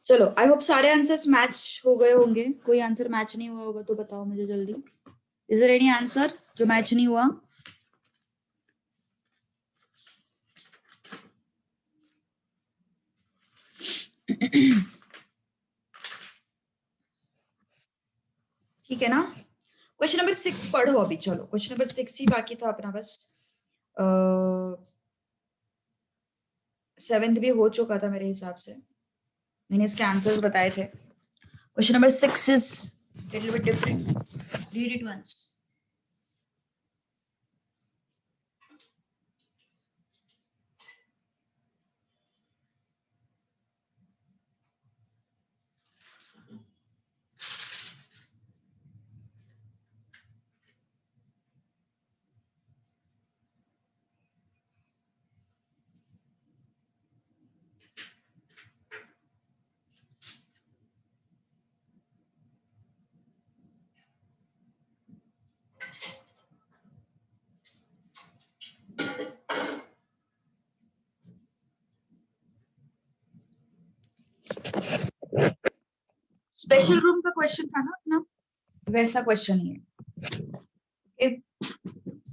चलो, I hope सारे answers match हो गए होंगे. कोई आंसर मैच नहीं हुआ होगा तो बताओ मुझे जल्दी. इज देयर एनी आंसर जो मैच नहीं हुआ? ठीक है ना. क्वेश्चन नंबर 6 पढ़ो अभी. चलो, क्वेश्चन नंबर 6 ही बाकी था अपना बस. 7th भी हो चुका था मेरे हिसाब से. मैंने इसके आंसर्स बताए थे. Question number 6 is little bit different. Read it once. Special room का क्वेश्चन था ना अपना, वैसा क्वेश्चन ही है.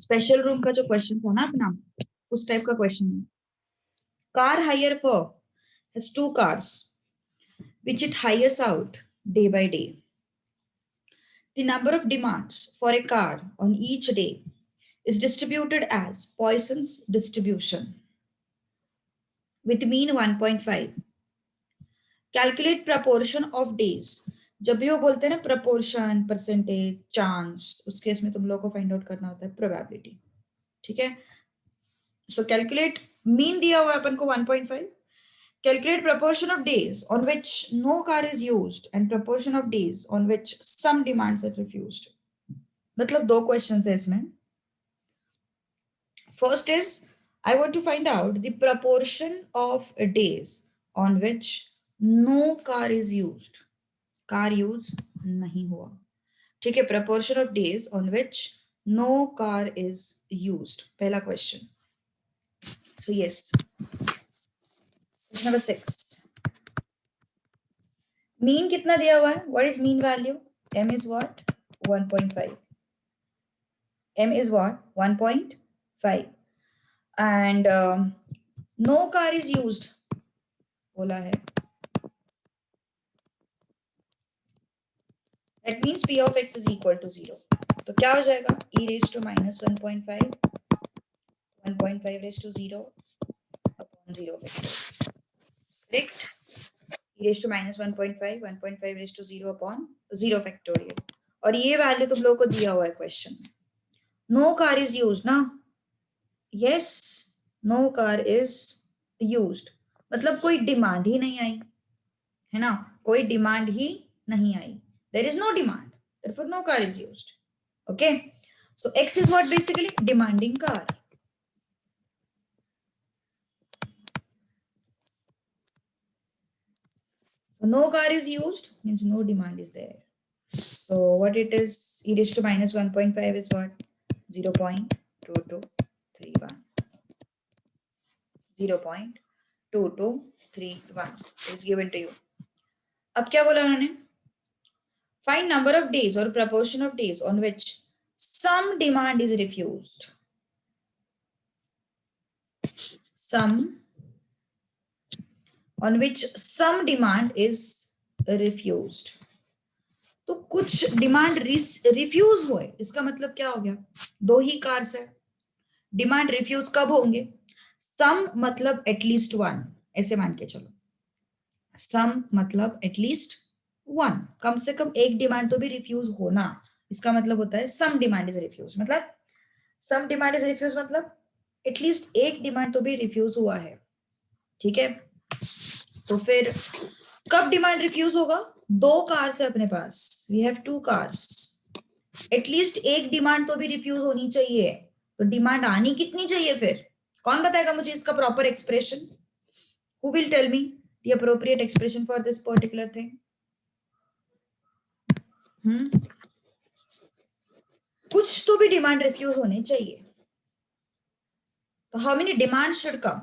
स्पेशल रूम का जो क्वेश्चन था ना अपना, उस टाइप का क्वेश्चन है. Car hire for has two cars which it hires out day by day. The number of demands for a car on each day is distributed as Poisson's distribution with mean 1.5. Calculate proportion of days. जब भी वो बोलते हैं ना proportion, percentage, chance, उस case में तुम लोगों को फाइंड आउट करना होता है probability. ठीक है. So calculate mean दिया हुआ है अपन को 1.5. Calculate proportion of days on which no car is used and proportion of days on which some demands are refused. मतलब दो क्वेश्चंस है इसमें. First is I want to find out the proportion of days on which no car is used. Car use नहीं हुआ. ठीक है. proportion of days on which no car is used. पहला question. So yes. Number 6. Mean कितना दिया हुआ है? What is mean value? M is what? 1.5. M is what? 1.5. And no car is used. बोला है. That means P of x is equal to 0. तो क्या हो जाएगा? E raised to minus 1.5. 1.5 raised to 0 upon 0 vector. Correct? E raised to minus 1.5. 1.5 raised to 0 upon 0 factorial. और ये value तुम लोगों को दिया हुआ है क्वेश्चन में. नो कार इज यूज्ड ना. Yes, no car is used मतलब कोई डिमांड ही नहीं आई है ना. कोई डिमांड ही नहीं आई. There is no demand, therefore no car is used. Okay, so x is what? Basically demanding car. So no car is used means no demand is there. So what it is, e raised to minus 1.5 is what? 0.2231. 0.2231 is given to you. अब क्या बोला उन्होंने? Find number of days or proportion of days on which some demand is refused. Some on which some demand is refused. तो कुछ demand refuse हुए, इसका मतलब क्या हो गया? दो ही कार्स है. डिमांड रिफ्यूज कब होंगे? सम मतलब एटलीस्ट वन, ऐसे मान के चलो. सम मतलब एटलीस्ट वन, कम से कम एक डिमांड तो भी रिफ्यूज होना. इसका मतलब होता है सम डिमांड इज रिफ्यूज. मतलब सम डिमांड इज रिफ्यूज मतलब एटलीस्ट एक डिमांड तो भी रिफ्यूज हुआ है. ठीक है. तो फिर कब डिमांड रिफ्यूज होगा? दो कार्स है अपने पास. We have two cars. At least एक डिमांड तो भी रिफ्यूज होनी चाहिए. तो डिमांड आनी कितनी चाहिए फिर? कौन बताएगा मुझे इसका proper expression? Who will tell me the appropriate expression for this particular thing? कुछ तो भी डिमांड रिफ्यूज होने चाहिए. तो how many demand should come?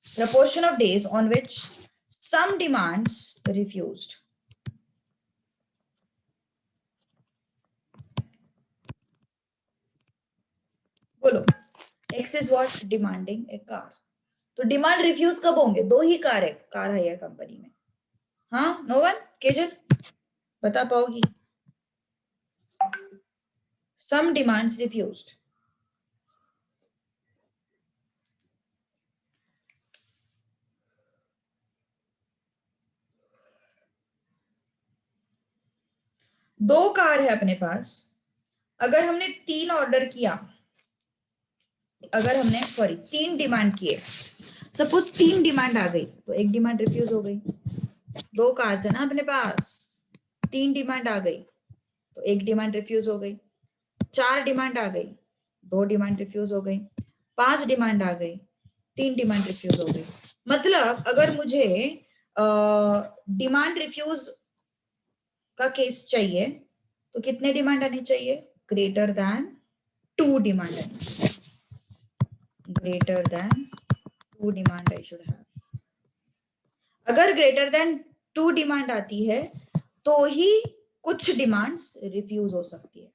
Proportion of days on which some demands refused. बोलो, X is what? Demanding a car. तो demand refuse कब होंगे? दो ही कार है कार हायर कंपनी में. हाँ, नो वन? केजल बता पाओगी? Some demands refused. दो कार है अपने पास. अगर हमने तीन ऑर्डर किया, अगर हमने सॉरी तीन डिमांड किए, सपोज तीन डिमांड आ गई तो एक डिमांड रिफ्यूज हो गई. दो कार्स है ना अपने पास, तीन डिमांड आ गई तो एक डिमांड रिफ्यूज हो गई. चार डिमांड आ गई, दो डिमांड रिफ्यूज हो गई. पांच डिमांड आ गई, तीन डिमांड रिफ्यूज हो गई. मतलब अगर मुझे डिमांड रिफ्यूज का केस चाहिए तो कितने डिमांड आने चाहिए? ग्रेटर देन टू डिमांड आनी चाहिए. Greater than two demand I should have. अगर ग्रेटर देन टू डिमांड आती है तो ही कुछ डिमांड्स रिफ्यूज हो सकती है.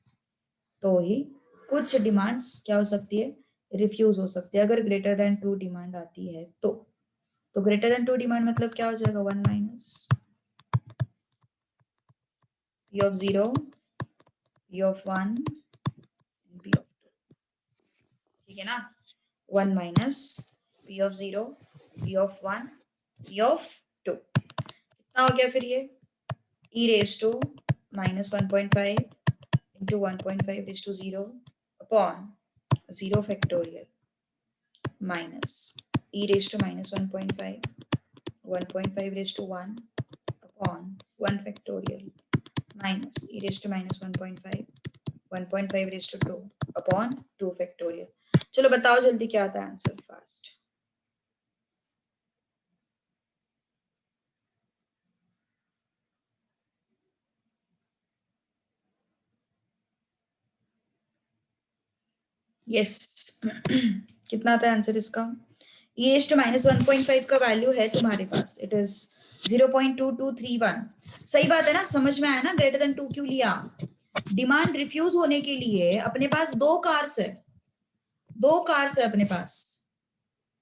तो ही कुछ डिमांड्स क्या हो सकती है? रिफ्यूज हो सकती है. अगर ग्रेटर देन टू डिमांड आती है तो ग्रेटर देन टू डिमांड मतलब क्या हो जाएगा? 1 minus P of 0, P of 1, P of 2. ठीक है ना? 1 minus P of 0, P of 1, P of 2. कितना हो गया फिर ये? E raised to minus 1.5 into 1.5 raised to 0 upon 0 factorial minus E raised to minus 1.5, 1.5 raised to 1 upon 1 factorial minus E raised to minus 1.5, 1.5 raised to 2 upon 2 factorial. चलो बताओ जल्दी क्या आता है आंसर फास्ट. यस कितना आता है आंसर इसका? E raised to minus 1.5 का वैल्यू है तुम्हारे पास. It is 0.2231. सही बात है ना? समझ में आया ना ग्रेटर देन 2 क्यों लिया? डिमांड रिफ्यूज होने के लिए अपने पास दो कार्स है. दो कार्स है अपने पास,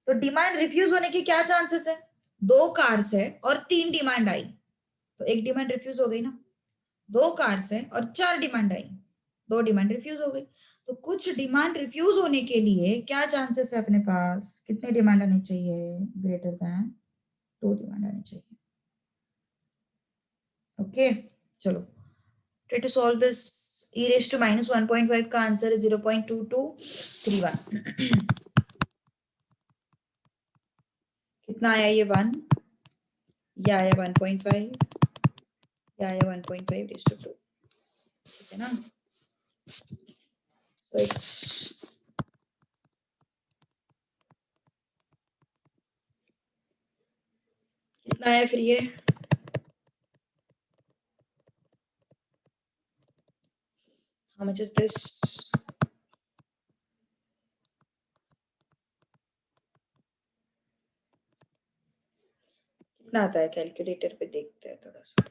तो डिमांड रिफ्यूज होने के क्या चांसेस है? दो कार्स है और तीन डिमांड आई तो एक डिमांड रिफ्यूज हो गई ना. दो कार्स है और चार डिमांड आई, दो डिमांड रिफ्यूज हो गई. तो कुछ डिमांड रिफ्यूज होने के लिए क्या चांसेस है अपने पास? कितने डिमांड आनी चाहिए? ग्रेटर देन टू डिमांड आनी चाहिए. ओके चलो try to solve this. e raised to minus 1.5 का आंसर है 0.2231. कितना आया ये? 1. ये आया 1.5, ये आया 1.5 raised to 2. ठीक है ना? So it's कितना आया फिर ये? How much is this? कितना आता है? कैलकुलेटर पे देखते हैं थोड़ा सा.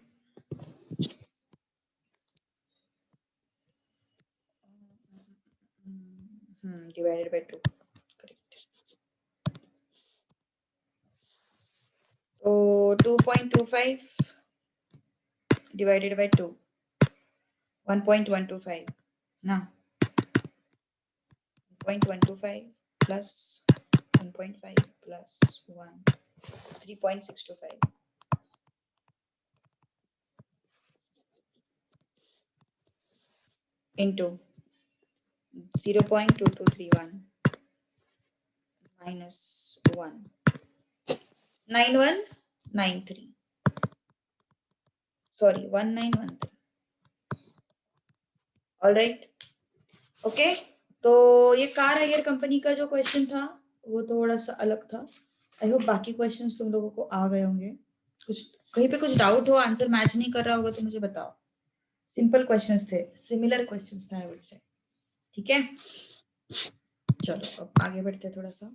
Divided by 2. Correct. So 2.25 divided by 2. 1.125. ना 1.125 plus 1.5 plus 1. 3.625. Into 0.2231 minus 1. 9193. Sorry, 1913. All right. Okay. तो ये कार हायर कंपनी का जो क्वेश्चन था वो थोड़ा सा अलग था. आई होप बाकी क्वेश्चंस तुम लोगों को आ गए होंगे. कुछ कहीं पे कुछ डाउट हो, आंसर मैच नहीं कर रहा होगा तो मुझे बताओ. सिंपल क्वेश्चंस थे, सिमिलर क्वेश्चंस थे आई वुड से. ठीक है चलो अब आगे बढ़ते थोड़ा सा.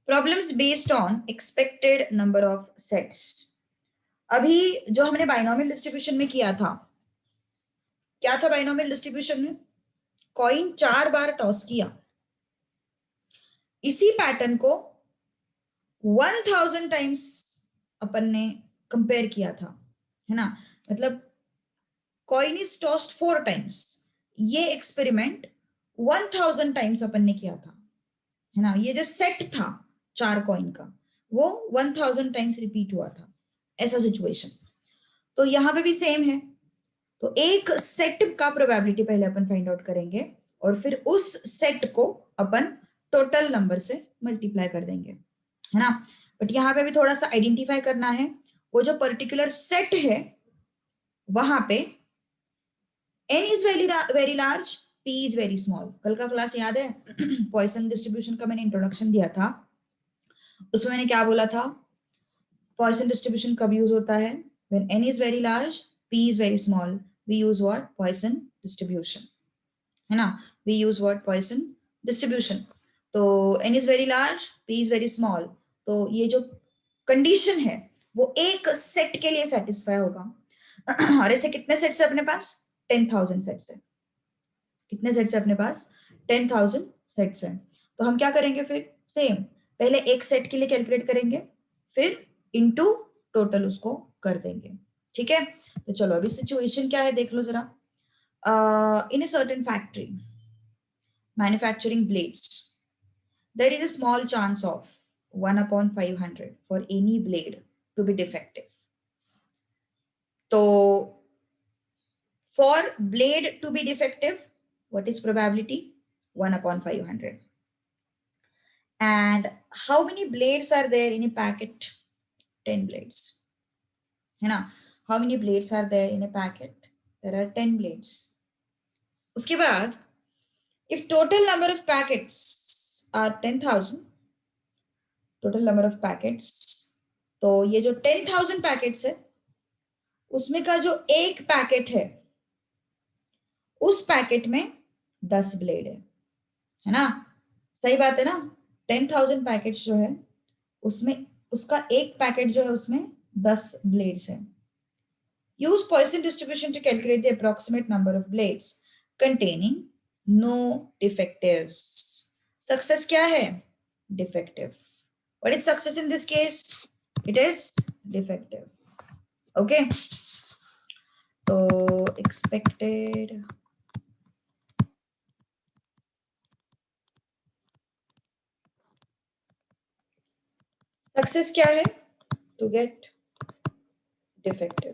Problems based on expected number of sets. अभी जो हमने बाइनोमियल डिस्ट्रीब्यूशन में किया था, क्या था बाइनोमियल डिस्ट्रीब्यूशन में? कॉइन 4 बार टॉस किया, इसी पैटर्न को 1000 टाइम्स अपन ने कंपेयर किया था, है ना। मतलब कॉइन इज टॉस्ड 4 टाइम्स, ये एक्सपेरिमेंट 1000 टाइम्स अपन ने किया था, है ना। ये जो सेट था 4 कॉइन का, वो 1000 टाइम्स रिपीट हुआ था, ऐसा सिचुएशन। तो यहां पे भी सेम है। तो एक सेट का प्रोबेबिलिटी पहले अपन फाइंड आउट करेंगे और फिर उस सेट को अपन टोटल नंबर से मल्टीप्लाई कर देंगे, है ना। बट यहाँ पे भी थोड़ा सा आइडेंटिफाई करना है, वो जो पर्टिकुलर सेट है वहां पे n is very large, p is very small. कल का क्लास याद है? पॉइसन डिस्ट्रीब्यूशन का मैंने इंट्रोडक्शन दिया था, उसमें मैंने क्या बोला था? पॉइसन डिस्ट्रीब्यूशन कब यूज होता है? when n is very large, p is very small, we use what? Poisson distribution, है ना। we use what? Poisson distribution. तो n is very large, p is very small, तो ये जो कंडीशन है वो एक सेट के लिए सेटिस्फाई होगा। और ऐसे कितने सेट्स है अपने पास? 10,000 सेट्स है। कितने सेट्स है अपने पास? 10,000 सेट्स है। तो हम क्या करेंगे फिर? सेम, पहले एक सेट के लिए कैलकुलेट करेंगे, फिर इनटू टोटल उसको कर देंगे, ठीक है। तो चलो अभी सिचुएशन क्या है देख लो जरा। In a certain factory manufacturing blades, there is a small chance of 1/500 for any blade to be defective. So for blade to be defective, what is probability? 1/500. And how many blades are there in a packet? 10 blades, है ना। How many blades are there in a packet? There are 10 blades. उसके बाद if total number of packets are 10,000, total number of packets, तो ये जो 10,000 packets है उसमें का जो एक पैकेट है उस पैकेट में 10 ब्लेड है ना। सही बात है ना। 10,000 पैकेट्स जो है उसमें उसका एक पैकेट जो है उसमें 10 ब्लेड्स है। Use Poisson distribution to calculate the approximate number of blades containing no defectives. Success क्या है? Defective. What is success in this case? It is defective, okay. तो एक्सपेक्टेड सक्सेस क्या है? टू गेट डिफेक्टिव,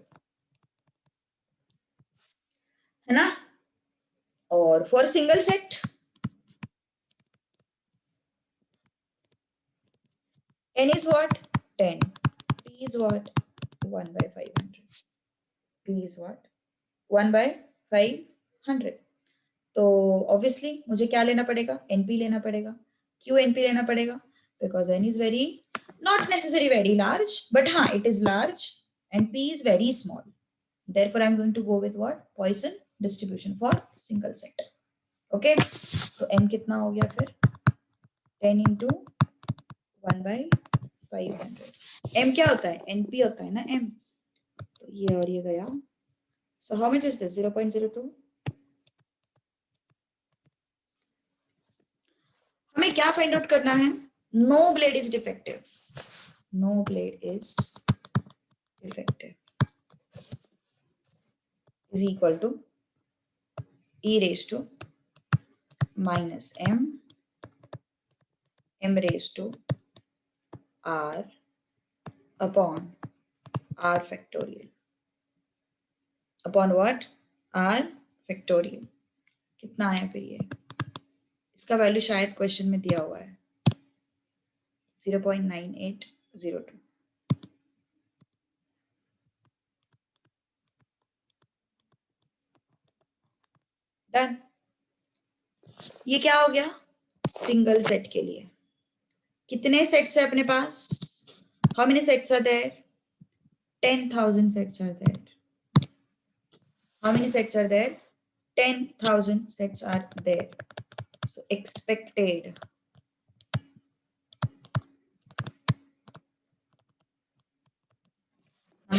है ना। और for single set n is what? 10, p is what? 1/500, p is what? 1/500। तो obviously मुझे क्या लेना पड़ेगा? np लेना पड़ेगा। क्यों np लेना पड़ेगा? Because n is very not necessary very large, but हाँ it is large and p is very small. Therefore I'm going to go with what? Poisson distribution for single set. Okay, तो n कितना हो गया फिर? 10 into 1/500. m क्या होता है? np होता है ना m। तो ये और ये गया। So how much is this? 0.02. हमें क्या फाइंड आउट करना है? No blade is defective, no blade is defective is equal to e raised to minus m raised to r upon r factorial upon what? r factorial। कितना आया फिर ये? इसका value शायद क्वेश्चन में दिया हुआ है 0.9802। डन। ये क्या हो गया? सिंगल सेट के लिए। कितने सेट्स है अपने पास? How many sets are there? 10,000 sets are there. How many sets are there? 10,000 sets are there. So expected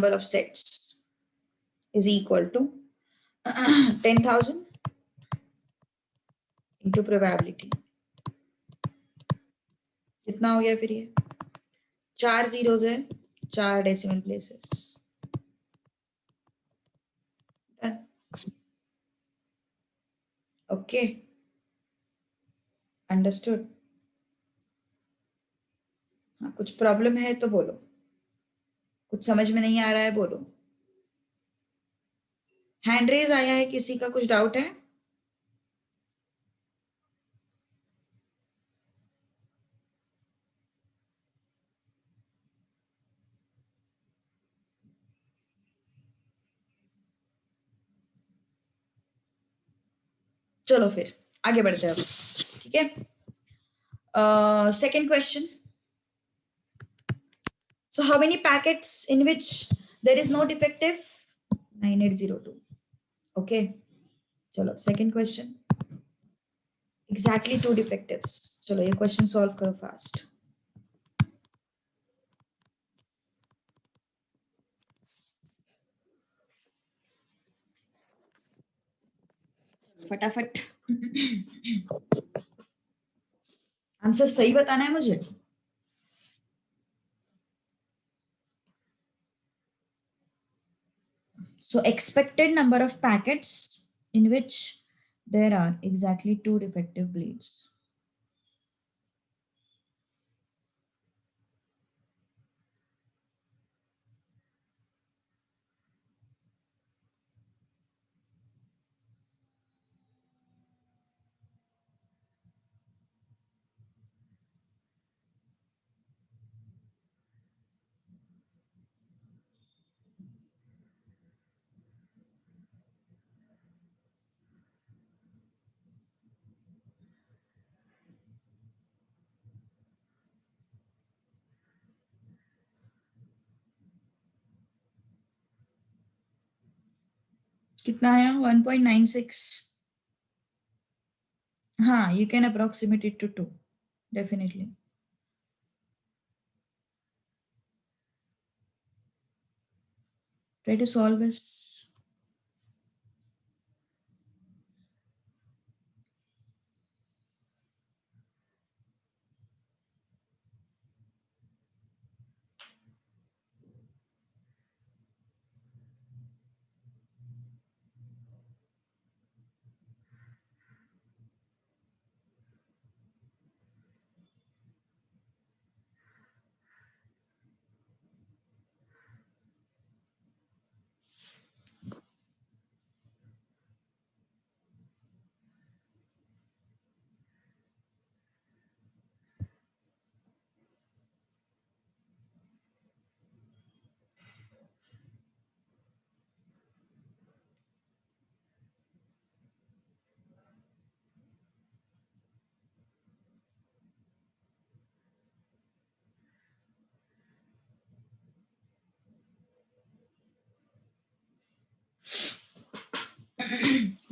number of sets is equal to 10,000 into probability. कितना हो गया फिर ये? 4 zeros है, 4 decimal places. Done. Okay. Understood. हाँ, कुछ problem है तो बोलो, कुछ समझ में नहीं आ रहा है बोलो. हैंड रेज आया है, किसी का कुछ डाउट है? चलो फिर आगे बढ़ते हैं अब. ठीक है. Second question. So how many packets in which there is no defective? 9802. Okay. चलो second question. Exactly 2 defectives. चलो ये question solve करो fast. फटाफट. आंसर सही बताना है मुझे. So expected number of packets in which there are exactly 2 defective bleeds. कितना है? 1.96. हाँ, you can approximate it to 2. Definitely. Try to solve this.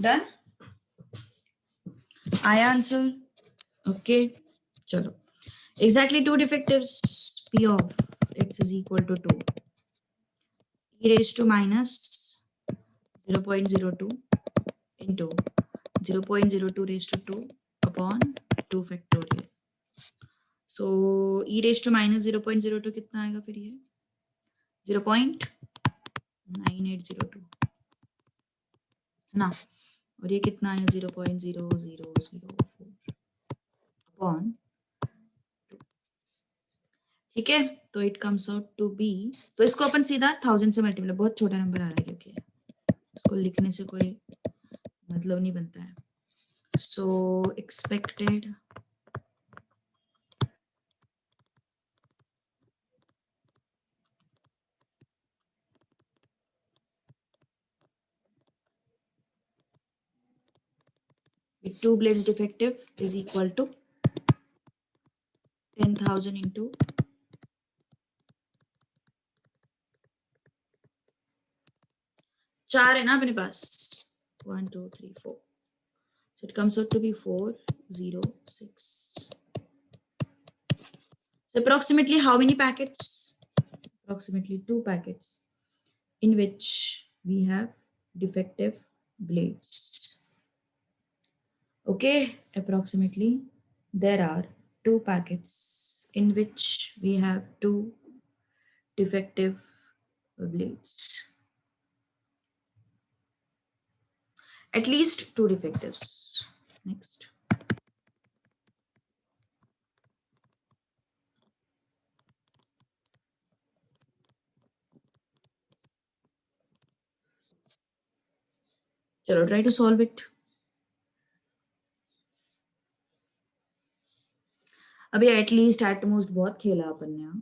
Done? I answer. Okay. Chalo. Exactly 2 defectives. P of x is equal to 2. E raised to minus 0.02 into 0.02 raised to 2 upon 2 factorial. So e raised to minus 0.02 कितना आएगा फिर ये? 0.9802 है ना. और ये कितना है? 0.0004 अपॉन 2. ठीक है. तो it comes out to be, तो इसको अपन सीधा 1000 से मल्टीप्लाई, बहुत छोटा नंबर आ रहा है क्योंकि इसको लिखने से कोई मतलब नहीं बनता है. सो expected with 2 blades defective is equal to 10,000 into 4 है ना अपने पास. 1 2 3 4. So it comes out to be 406. So approximately how many packets? Approximately 2 packets. in which we have defective blades. Okay, approximately there are two packets in which we have two defective blades. At least two defectives. Next. Chalo, try to solve it. अभी at least at most बहुत खेला अपन ने.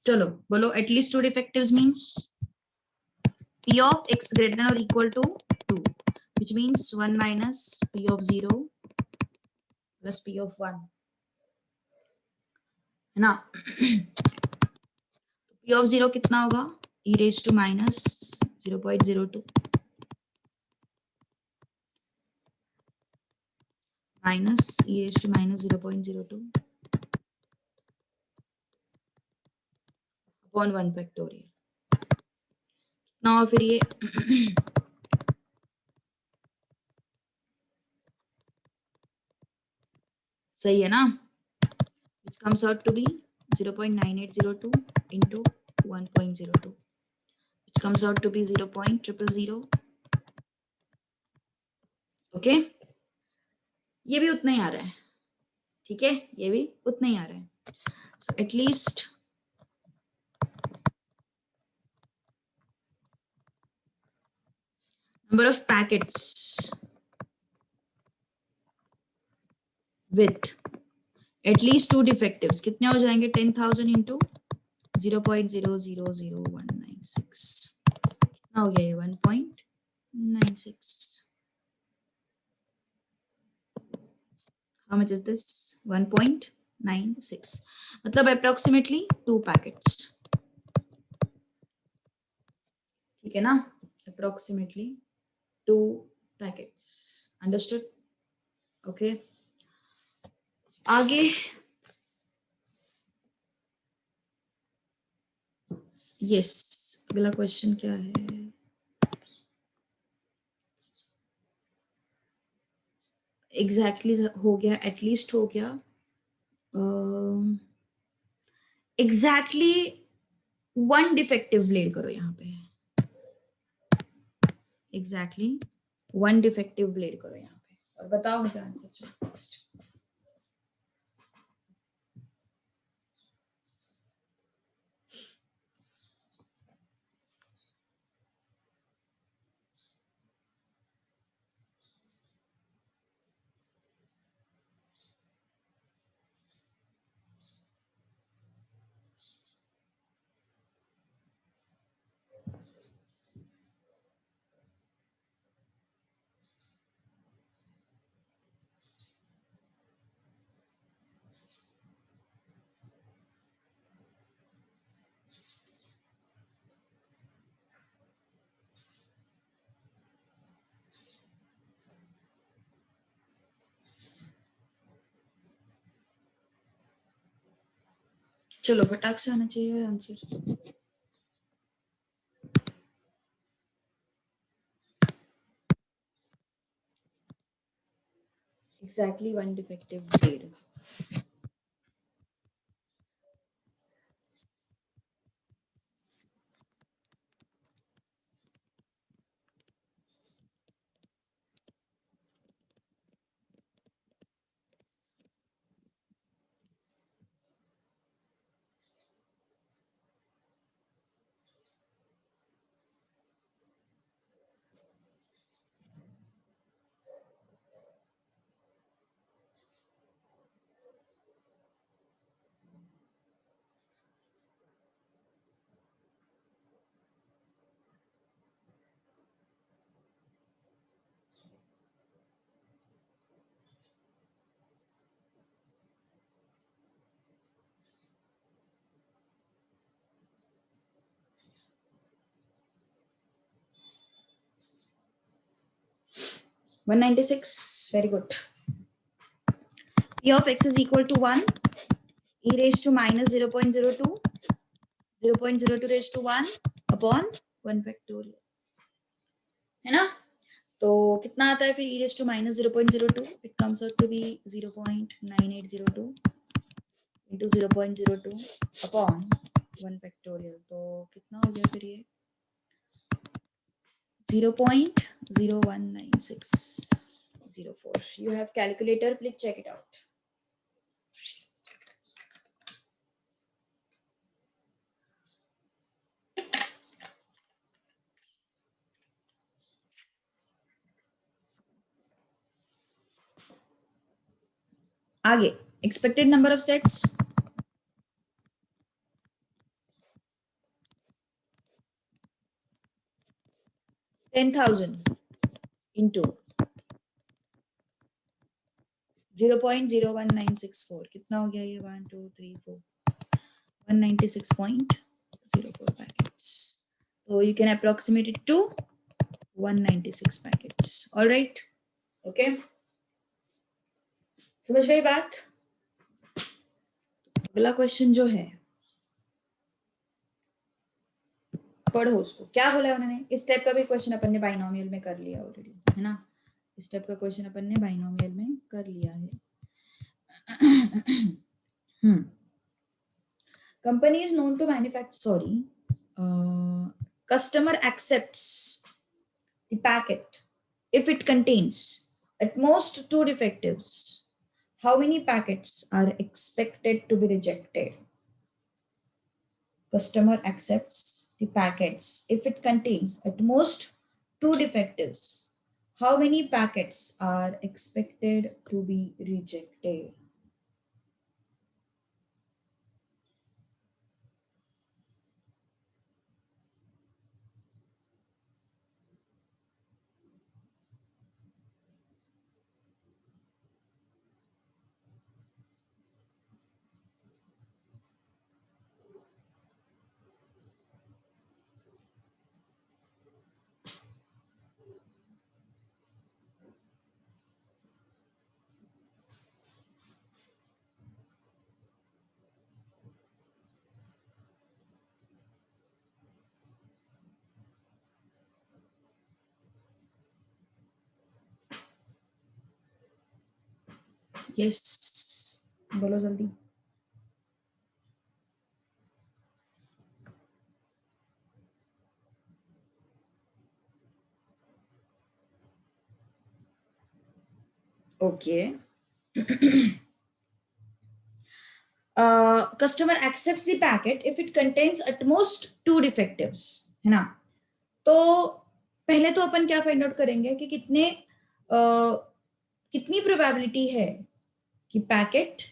चलो बोलो, at least to डिफेक्टिव्स means p of x greater than or equal to 2, which means 1 minus p of 0 plus p of 1, है ना. p of 0 कितना होगा, e raised to minus 0.02 minus e raised to minus 0.02 upon 1 factorial. now फिर ये सही है ना, which comes out to be 0.9802 into 1.02, which comes out to be 0.000. Okay, ये भी उतना ही आ रहा है. ठीक है, ये भी उतना ही आ रहा है. So at least number of packets with at least two defectives कितने हो जाएंगे, 10,000 into 0.000196 कितना हो गया ये 1.96. how much is this, 1.96, मतलब approximately 2 packets. ठीक है ना, approximately 2 packets. understood? okay, आगे यस, अगला क्वेश्चन क्या है, एग्जैक्टली हो गया, एटलीस्ट हो गया, एग्जैक्टली वन डिफेक्टिव ब्लेड करो यहाँ पे, एग्जैक्टली वन डिफेक्टिव ब्लेड करो यहाँ पे और बताओ मुझे आंसर. नेक्स्ट. चलो फटाक से आना चाहिए answer. Exactly one defective grade. One 196. Very good. P of x is equal to 1, e raised to minus 0.02, 0.02 raised to 1 upon 1 factorial, है ना? तो कितना आता है फिर e raised to minus 0.02? It comes out to be 0.9802 into 0.02 upon 1 factorial. तो कितना हो गया फिर ये? 0.019604. You have calculator, please check it out. आगे expected number of sets, 10,000 into 0.01964 कितना हो गया ये? 1 2 3 4 196.04 packets. So you can approximate it to 196 packets. All right. Okay. समझ गई बात? अगला क्वेश्चन जो है पढ़ो उसको। क्या बोला उन्होंने? इस टाइप का भी क्वेश्चन अपन ने बाइनोमियल में कर लिया ऑलरेडी, है ना? इस टाइप का क्वेश्चन अपन ने बाइनोमियल में कर लिया है। Company is known to manufacture, customer accepts the packet if it contains at most 2 defectives. How many packets are expected to be rejected? Customer accepts the packets if it contains at most 2 defectives. How many packets are expected to be rejected? Yes, बोलो जल्दी। Okay. Customer accepts the packet if it contains at most 2 defectives, है ना? तो पहले तो अपन क्या find out करेंगे कि कितनी प्रोबेबिलिटी है कि पैकेट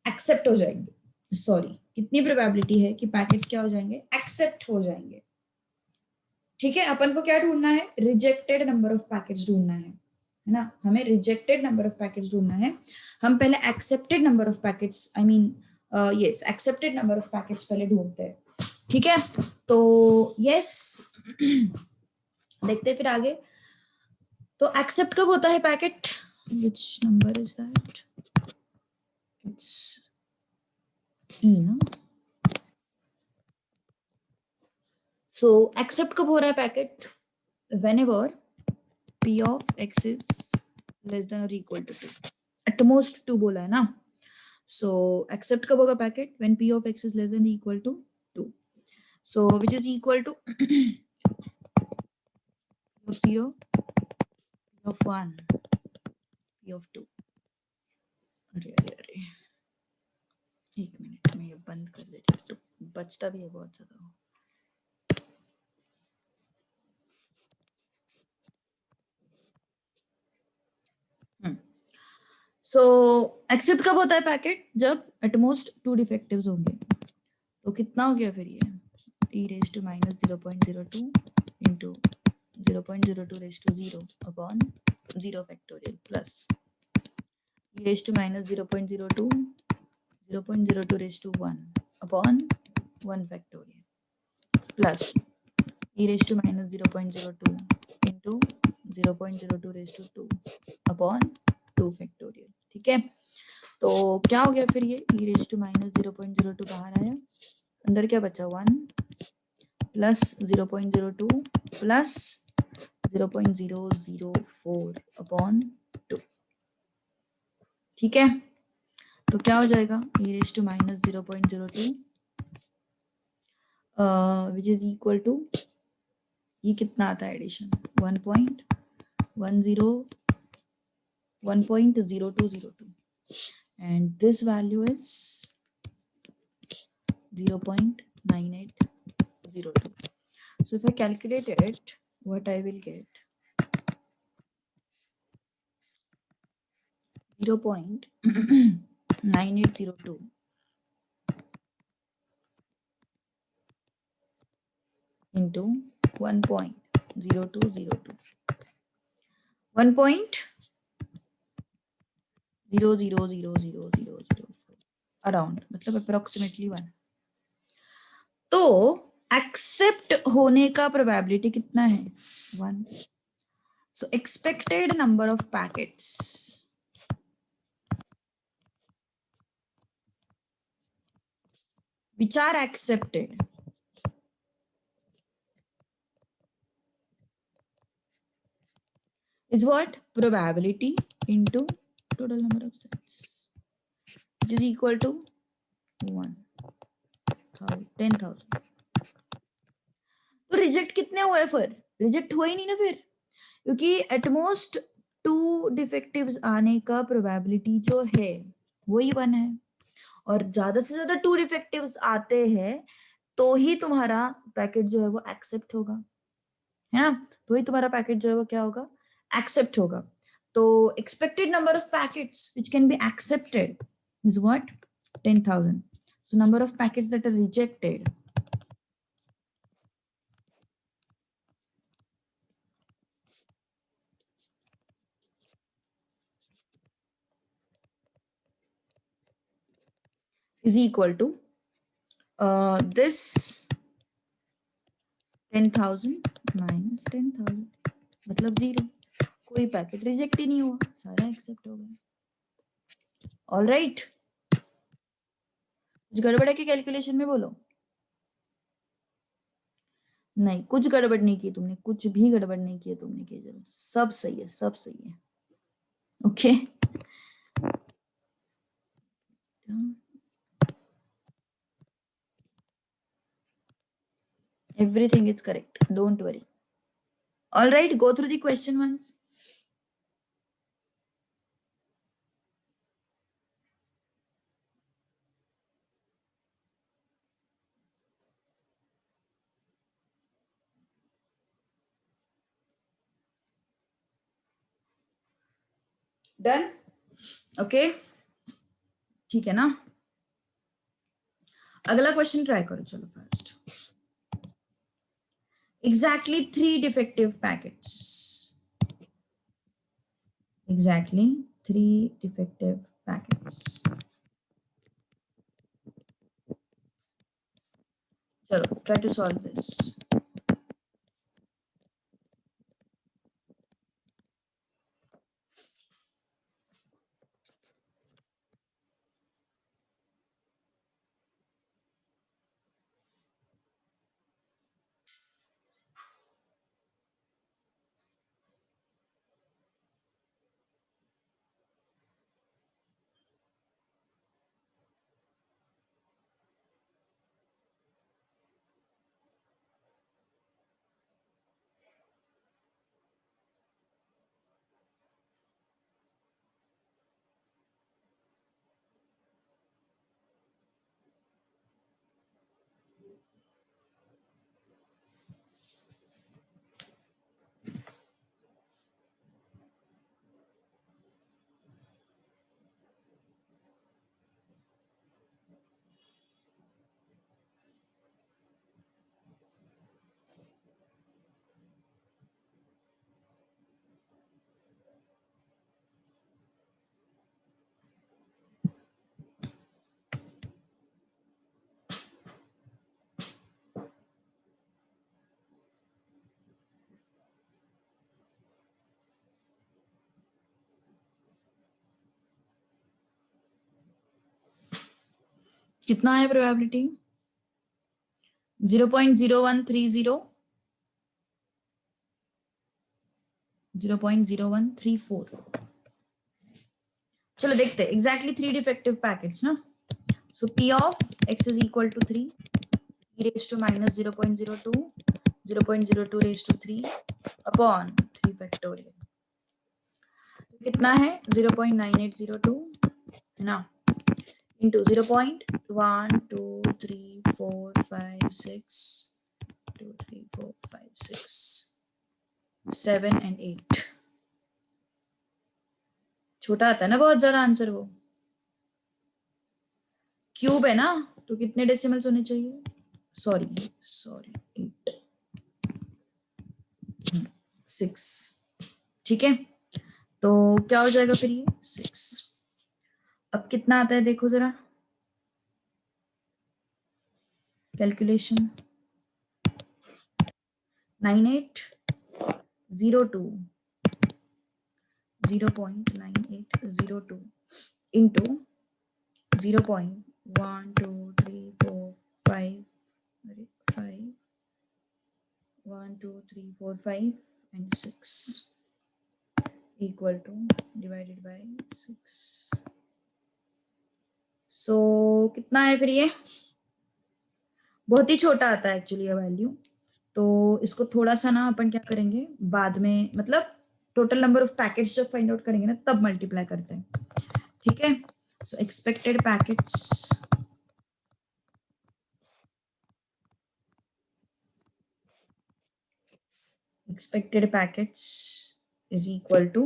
एक्सेप्ट हो जाएंगे। सॉरी, कितनी प्रोबेबिलिटी है कि पैकेट्स क्या हो जाएंगे? एक्सेप्ट हो जाएंगे। ठीक है, अपन को क्या ढूंढना है? रिजेक्टेड नंबर ऑफ पैकेट्स ढूंढना है ना? हमें रिजेक्टेड नंबर ऑफ पैकेट्स ढूंढना है। हम पहले accepted number of packets, I mean yes, accepted number of packets पहले ढूंढते हैं। ठीक है, तो यस देखते फिर आगे। तो एक्सेप्ट कब होता है packet? Which number is that? It's E ना? सो एक्सेप्ट कब हो रहा है packet? whenever p of x is less than or equal to 2, at most 2 बोला है ना. So accept कब होगा packet? when p of x is less than or equal to 2. So which is equal to p of 0, p of 1, p of 2. अरे अरे अरे, एक minute में ये बंद कर देती हूँ, तो बचता भी है बहुत ज्यादा. सो एक्सेप्ट कब होता है पैकेट? जब एटमोस्ट 2 डिफेक्टिव्स होंगे. तो कितना हो गया फिर ये? e raised to minus 0.02 into 0.02 raised to 0 upon 0 factorial plus e raised to minus 0.02 0.02 raised to 1 upon 1 factorial plus e raised to minus 0.02 into 0.02 raised to 2 upon 2 factorial. ठीक है, तो क्या हो गया फिर? ये e raised to minus 0.02 बाहर आया, अंदर क्या बचा? 1 प्लस 0.02 प्लस 0.004 अपॉन 2. ठीक है, तो क्या हो जाएगा? e raised to minus 0.02 which is equal to, ये कितना आता है addition? 1.0202 and this value is 0.9802. So if I calculate it, what I will get? 0.9802 into 1.0202. 1.000004 around, मतलब अप्रोक्सीमेटली 1. तो एक्सेप्ट होने का प्रोबेबिलिटी कितना है? 1. सो expected number of packets which are accepted is what? Probability into total number of sets, which is equal to 10,000. तो reject कितने हुए फिर? रिजेक्ट हुआ ही नहीं ना फिर, क्योंकि एटमोस्ट 2 डिफेक्टिव्स आने का प्रोबेबिलिटी जो है वही 1 है, और ज्यादा से ज्यादा 2 डिफेक्टिव्स आते हैं तो ही तुम्हारा पैकेट जो है वो एक्सेप्ट होगा, है ना? तो ही तुम्हारा पैकेट जो है वो क्या होगा? एक्सेप्ट होगा. तो expected number of packets which can be accepted is what? 10,000. So number of packets that are rejected is equal to this 10,000 minus 10,000, मतलब 0. कोई पैकेट रिजेक्ट ही नहीं हुआ, सारा एक्सेप्ट हो गया. ऑल राइट, कुछ गड़बड़ है कि कैलकुलेशन में? बोलो. नहीं, कुछ गड़बड़ नहीं की तुमने, कुछ भी गड़बड़ नहीं की तुमने की, जरा सब सही है, सब सही है. Okay everything is correct, don't worry. All right, go through the question once. Done? Okay, ठीक है ना? अगला क्वेश्चन ट्राई करो, चलो first. Exactly 3 defective packets. Exactly 3 defective packets. चलो, try to solve this. कितना है प्रोबेबिलिटी? 0.0130, 0.0134। चलो देखते हैं एग्जैक्टली 3 डिफेक्टिव पैकेट्स ना। सो P of x is equal to 3, e raised to minus 0.02, 0.02 raised to 3 upon 3 factorial। कितना है? 0.9802 है ना, into 0.1 2 3 4 5 6 2 3 4 5 6 7 and 8। छोटा आता है ना बहुत ज्यादा आंसर, वो क्यूब है ना, तो कितने डेसिमल्स होने चाहिए? सॉरी 8 6। ठीक है, तो क्या हो जाएगा फिर ये 6। अब कितना आता है देखो जरा calculation. 9802 0.9802 into 0.12345 5 1 2 3 4 5 and 6 equal to divided by 6। सो कितना है फिर ये? बहुत ही छोटा आता है एक्चुअली ये वैल्यू, तो इसको थोड़ा सा ना अपन क्या करेंगे बाद में, मतलब टोटल नंबर ऑफ पैकेट्स जब फाइंड आउट करेंगे ना तब मल्टीप्लाई करते हैं। ठीक है, सो expected packets is equal to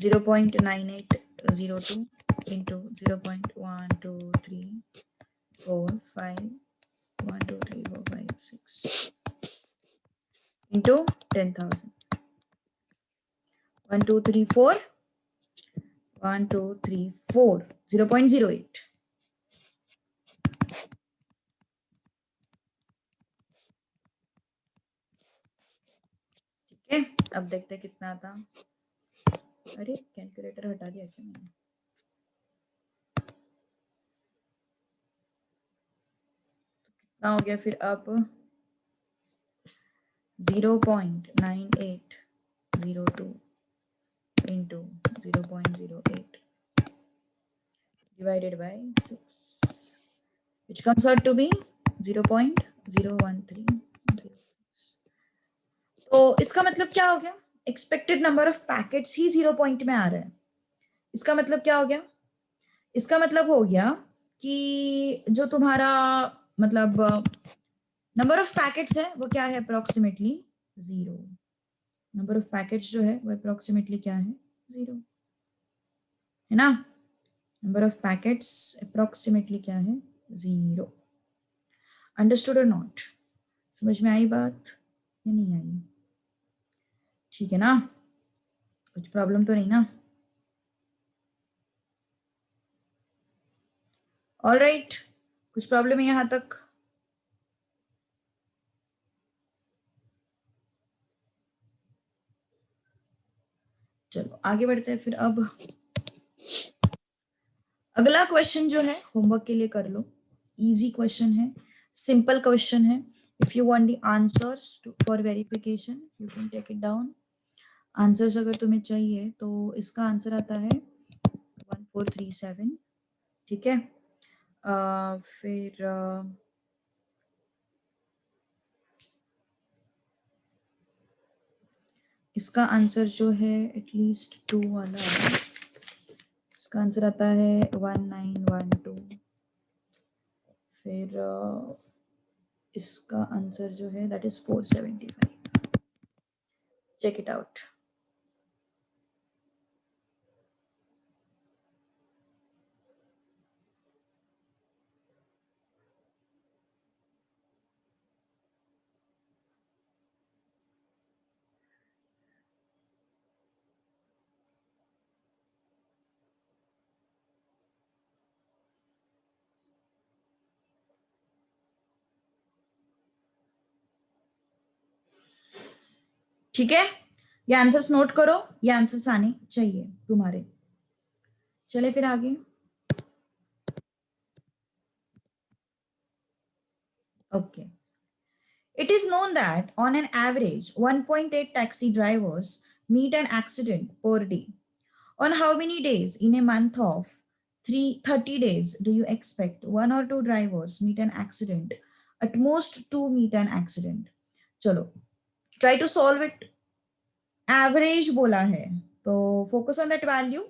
0.9802 into 0.1234 5 1 2 3 4 5 6 into 10,000 1 2 3 4 1 2 3 4 0.08। ठीक है, अब देखते हैं कितना था। अरे कैलकुलेटर हटा दिया क्या मैंने? कितना हो गया फिर अब? 0.9802 into 0.08 divided by 6, which comes out to be 0.01306। तो इसका मतलब क्या हो गया? Expected number of packets he 0 point में आ रहा है। इसका मतलब क्या हो गया? इसका मतलब हो गया कि जो तुम्हारा मतलब नंबर ऑफ पैकेट्स है वो क्या है? अप्रोक्सीमेटली 0। नंबर ऑफ पैकेट्स जो है वो अप्रोक्सीमेटली क्या है? 0 है ना। नंबर ऑफ पैकेट्स अप्रोक्सीमेटली क्या है? 0। अंडरस्टूड और नॉट? समझ में आई बात या नहीं आई? ठीक है ना, कुछ प्रॉब्लम तो नहीं ना? ऑल राइट, कुछ प्रॉब्लम है यहां तक? चलो आगे बढ़ते हैं फिर। अब अगला क्वेश्चन जो है होमवर्क के लिए कर लो, इजी क्वेश्चन है, सिंपल क्वेश्चन है। If you want the answers for verification you can take it down. Answers अगर तुम्हें चाहिए तो इसका आंसर आता है 1437। ठीक है, फिर इसका आंसर जो है एटलीस्ट 2 वाला है, इसका आंसर आता है 1912। फिर इसका आंसर जो है that is 475। Check it out. ठीक है, ये आंसर्स नोट करो, ये आंसर्स आने चाहिए तुम्हारे। चले फिर आगे। Okay. It is known that on an average, 1.8 taxi drivers meet an accident per day. On how many days in a month of 30 days do you expect one or two drivers meet an accident? At most two meet an accident. चलो, try to solve it. Average बोला है, तो focus on that value.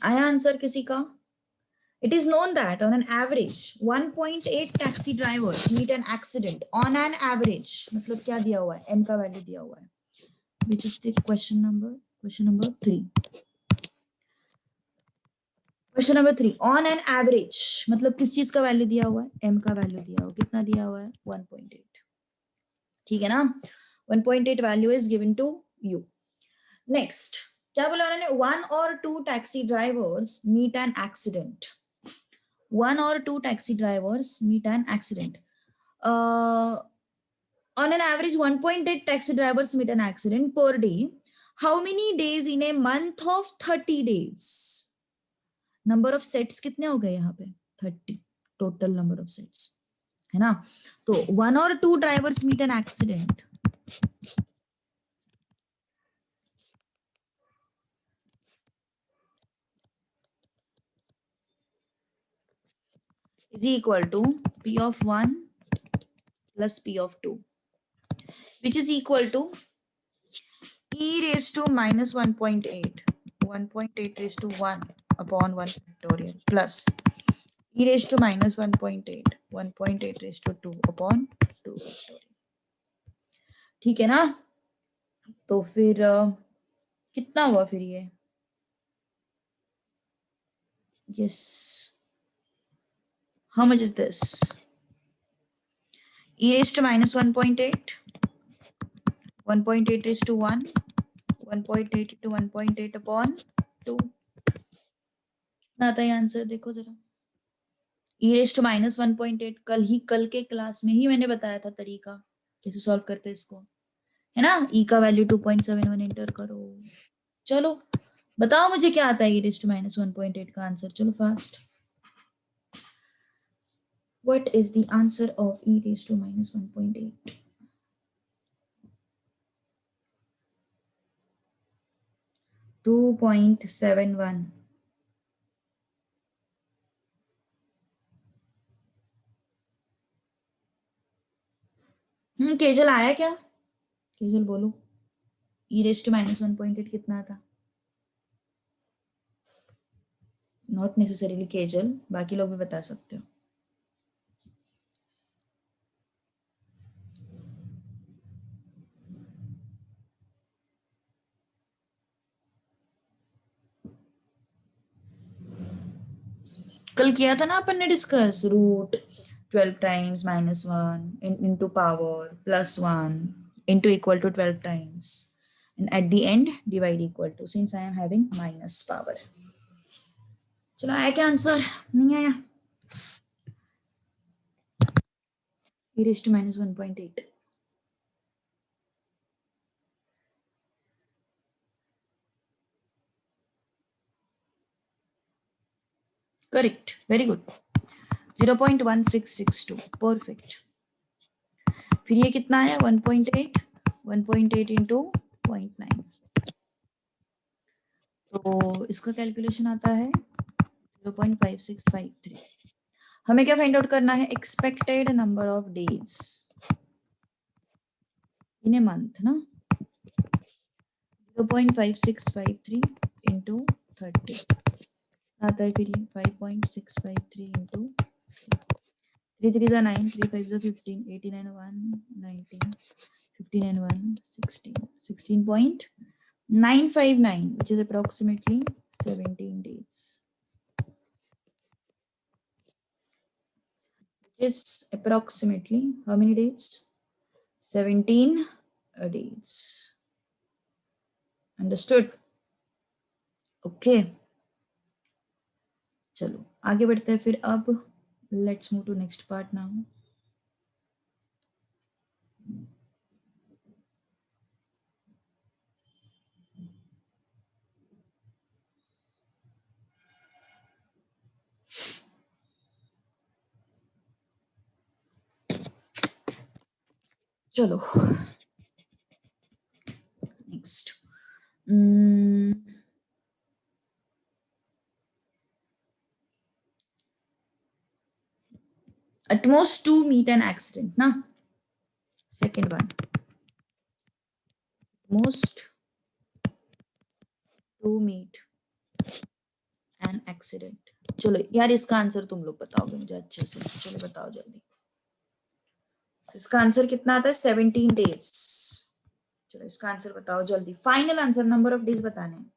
आया answer किसी का? It is known that on an average 1.8 taxi drivers meet an accident on an average. मतलब क्या दिया हुआ है? M का वैल्यू दिया हुआ है. Which is the question number 3. Question number 3. On an average मतलब किस चीज का वैल्यू दिया हुआ है? M का वैल्यू दिया हुआ है. कितना दिया हुआ है? 1.8. ठीक है ना? 1.8 value is given to you. Next, क्या बोला उन्होंने? 1 or 2 taxi drivers meet an accident. 1 or 2 taxi drivers meet an accident. On an average, 1.8 taxi drivers meet an accident per day. How many days in a month of 30 days? Number of sets कितने हो गए यहाँ पे? 30. Total number of sets. है ना? तो 1 or 2 drivers meet an accident. Is equal to P of 1 plus P of 2, which is equal to e raised to minus 1.8, 1.8 raised to 1 upon 1 factorial plus e raised to minus 1.8, 1.8 raised to 2 upon 2 factorial. ठीक है ना? तो फिर कितना हुआ फिर ये? Yes. How much is this? E raised to minus 1.8, 1.8 raised to 1, 1.8 to 1.8 upon 2. कितना आता है आंसर? देखो जरा. e raised to minus 1.8 कल के क्लास में ही मैंने बताया था तरीका कैसे सॉल्व करते हैं इसको, है ना? e का वैल्यू 2.71 एंटर करो. चलो बताओ मुझे क्या आता है e raised to minus 1.8 का आंसर. चलो fast. What is the answer of e raised to minus 1.8? 2.71. Kejal आया क्या? केजल बोलो, e raised to minus 1.8 कितना था? नॉट नेसेसरीली केजल, बाकी लोग भी बता सकते हो. कल किया था ना अपन ने discuss, root 12 times minus 1 into power plus 1 into equal to 12 times, and at the end divide equal to, since I am having minus power. चलो आया क्या आंसर? नहीं आया. e raised to minus 1.8. Correct, very good. 0.1662, perfect. फिर ये कितना आया? 1.8. 1.8 into 0.9, तो इसका कैलकुलेशन आता है 0.5653. हमें क्या फाइंड आउट करना है? Expected number of days in a month ना. 0.5653 इंटू 30 आता है फिर ये 5.653 into 3 3 9, 3 5 15, 89 1 19, 59 1 16, 16.959, which is approximately 17 days. Which is approximately how many days? 17 days. Understood? Okay. चलो आगे बढ़ते हैं फिर अब. Let's move to next part now. चलो next. At most 2 meet an accident, na? Second one. Most 2 meet an accident. चलो यार इसका आंसर तुम लोग बताओगे मुझे अच्छे से. चलो बताओ जल्दी. इसका आंसर कितना आता है? 17 days. चलो इसका आंसर बताओ जल्दी. Final answer, number of days बताने हैं.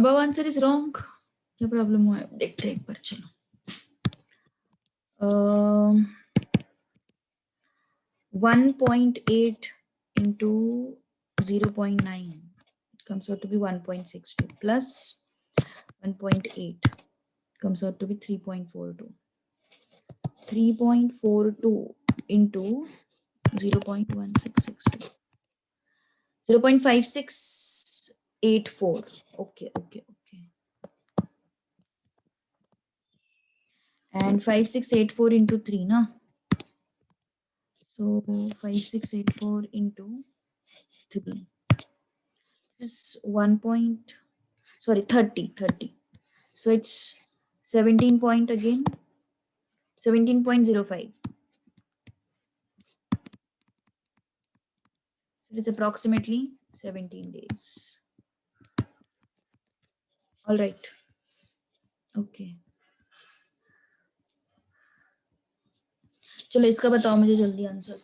Above answer is wrong. क्या प्रॉब्लम हुआ है देखते हैं एक बार. चलो 1.8 into 0.9, it comes out to be 1.62 plus 1.8 comes out to be 3.42. 3.42 into 0.1662, 0.5684. Okay. And 5684 into 3, na? So 5684 into 3. This is 30. So it's 17 point again, 17.05. It is approximately 17 days. All right. Okay. चलो इसका बताओ मुझे जल्दी answer.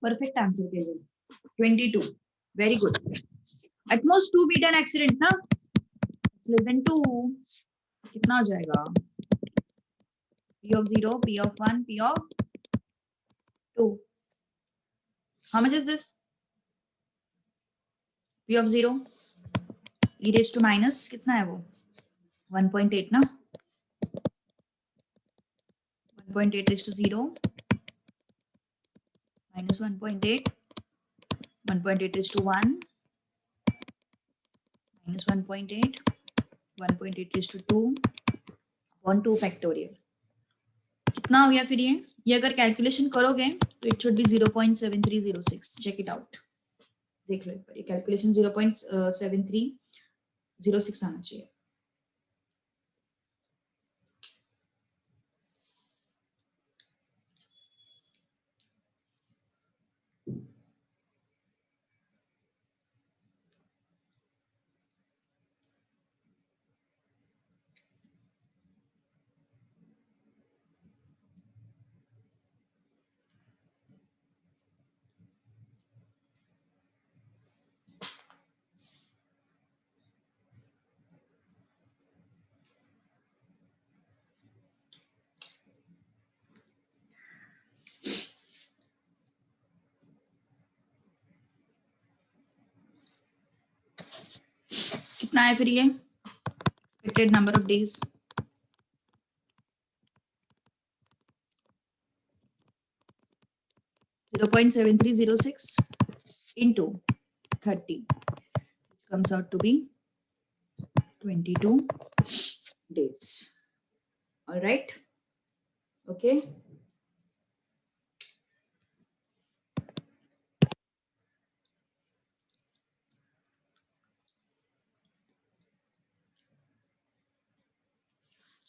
Perfect answer के लिए 22. Very good. At most 2 meet an accident ना, less than 2 कितना हो जाएगा? P of 0, P of 1, P of 2. How much is this? P of 0 e raised to minus कितना है वो? 1.8 ना, 1.8 raised to 0 minus 1.8, 1.8 raised to 1 minus 1.8, 1.8 raised to 2 upon 2 factorial. कितना हो गया फिर ये अगर कैलकुलेशन करोगे तो it should be 0.7306. Check it out, देख लो एक बार. ये कैलकुलेशन 0.7306 आना चाहिए. कितना है फिर ये expected number of days? 0.7306 into 30, which comes out to be 22 days. All right. Okay.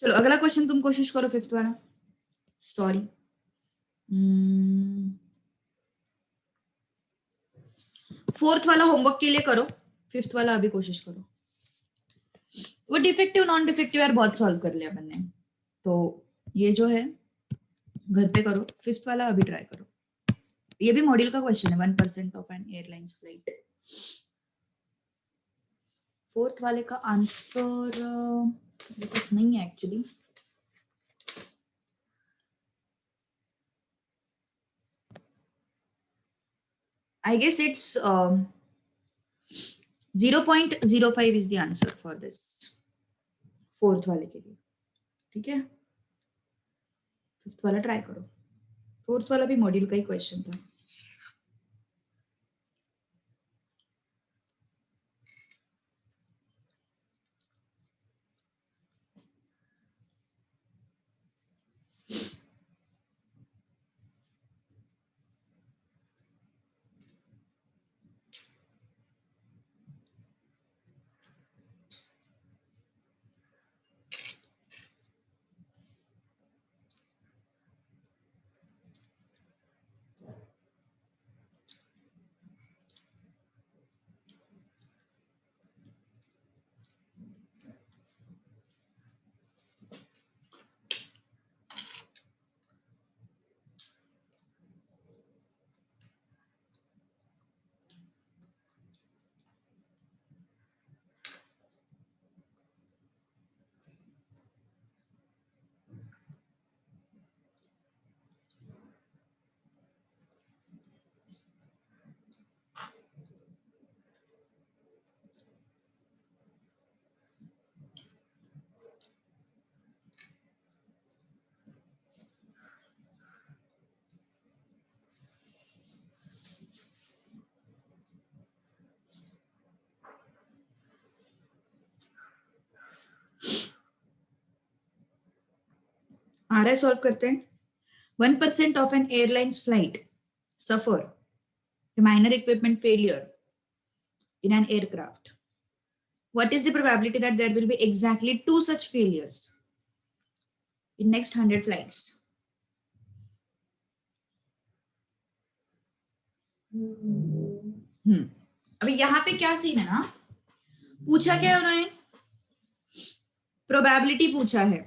चलो अगला क्वेश्चन तुम कोशिश करो, फिफ्थ वाला. सॉरी, फोर्थ वाला होमवर्क के लिए करो, फिफ्थ वाला अभी कोशिश करो. वो डिफेक्टिव नॉन डिफेक्टिव यार बहुत सॉल्व कर लिया अपन ने, तो ये जो है घर पे करो. फिफ्थ वाला अभी ट्राई करो. ये भी मॉड्यूल का क्वेश्चन है, 1% of an airlines flight. Fourth वाले का आंसर कुछ नहीं है actually. I guess it's 0.05 is the answer for this fourth वाले के लिए. ठीक है, फिफ्थ वाला ट्राई करो. फोर्थ वाला भी मॉड्यूल का ही क्वेश्चन था. आ रहा है, सॉल्व करते हैं. 1% of an airline's flight suffer a minor equipment failure in an aircraft. What is the probability that there will be exactly 2 such failures in next 100 flights? अभी यहाँ पे क्या सीन है ना, पूछा क्या है उन्होंने? प्रोबेबिलिटी पूछा है.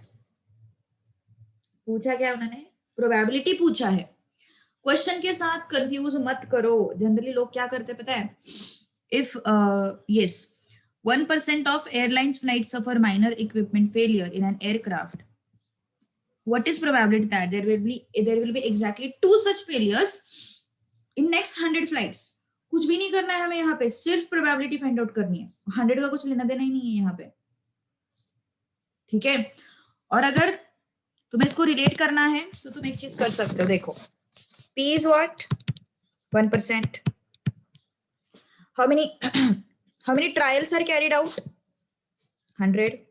पूछा क्या उन्होंने? प्रोबेबिलिटी पूछा है. क्वेश्चन के साथ कंफ्यूज मत करो. जनरली लोग क्या करते पता है, if yes 1% of airlines flights suffer minor equipment failure in an aircraft, what is probability that there will be exactly 2 such failures in next 100 flights? कुछ भी नहीं करना है हमें यहाँ पे, सिर्फ प्रोबेबिलिटी फाइंड आउट करनी है. 100 का कुछ लेना देना ही नहीं है यहाँ पे. ठीक है. और अगर तुम्हें इसको रिलेट करना है तो तुम एक चीज कर सकते हो. देखो, P is what? 1%. How many trials are carried out? 100.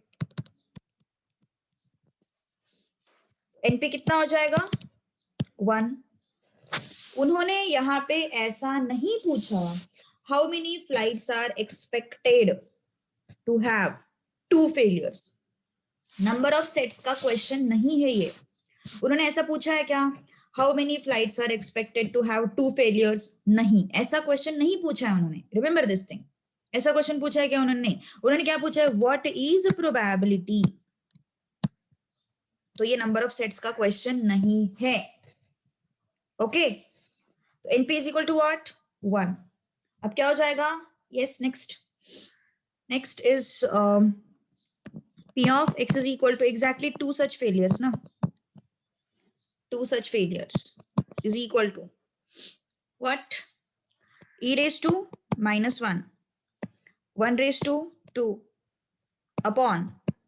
NP कितना हो जाएगा? 1. उन्होंने यहाँ पे ऐसा नहीं पूछा how many flights are expected to have 2 failures. Number of sets का क्वेश्चन नहीं है ये. उन्होंने ऐसा पूछा है क्या, how many flights are expected to have 2 failures? नहीं, ऐसा क्वेश्चन नहीं पूछा है उन्होंने. Remember this thing. ऐसा क्वेश्चन पूछा है क्या उन्होंने? नहीं. उन्होंने क्या पूछा है, व्हाट इज प्रोबेबिलिटी. तो ये नंबर ऑफ सेट्स का क्वेश्चन नहीं है. ओके, तो NP is equal to what? 1. अब क्या हो जाएगा? Yes, next is P of x is equal to exactly 2 such failures, na? 2 such failures is equal to what? E raised to minus 1, 1 raised to 2 upon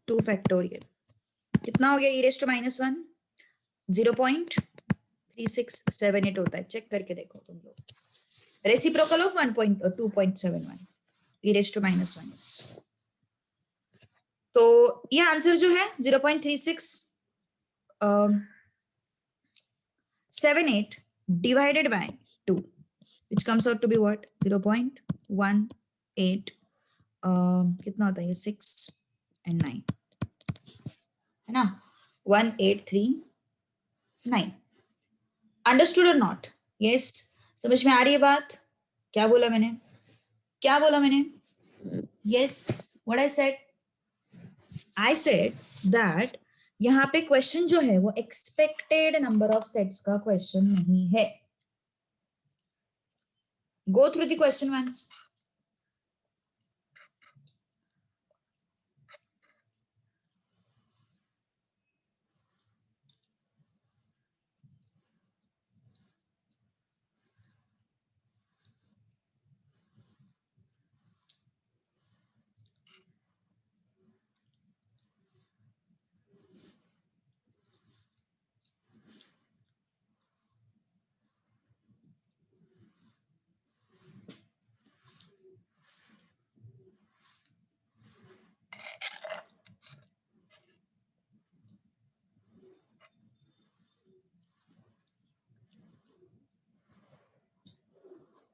2 factorial. कितना हो गया e raised to minus 1? 0.3678 होता है. Check करके देखो तुम लोग. Reciprocal of 2.71 e raised to minus 1 is. तो ये आंसर जो है 0.3678 divided by 2, which comes out to be what? 0.18. कितना होता है ये? 6 and 9 है ना? 1839. अंडरस्टूड और नॉट? यस, समझ में आ रही है बात? क्या बोला मैंने? Yes, what I said? I said that यहाँ पे क्वेश्चन जो है वो एक्सपेक्टेड नंबर ऑफ सेट्स का क्वेश्चन नहीं है. Go through the question once.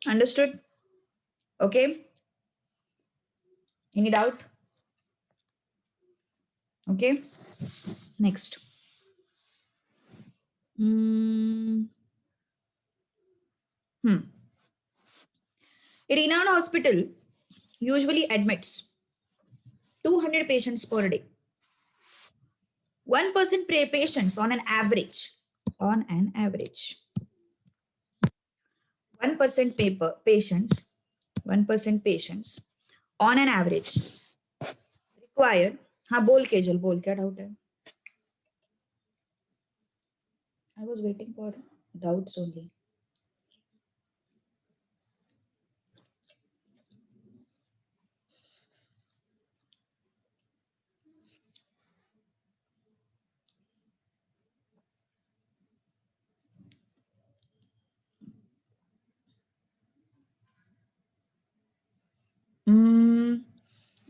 Understood? Okay. Any doubt? Okay. Next. A renowned hospital usually admits 200 patients per day. 1% patients on an average. 1% patients on an average require. हाँ बोल केजल, बोल, क्या doubt है? I was waiting for doubts only.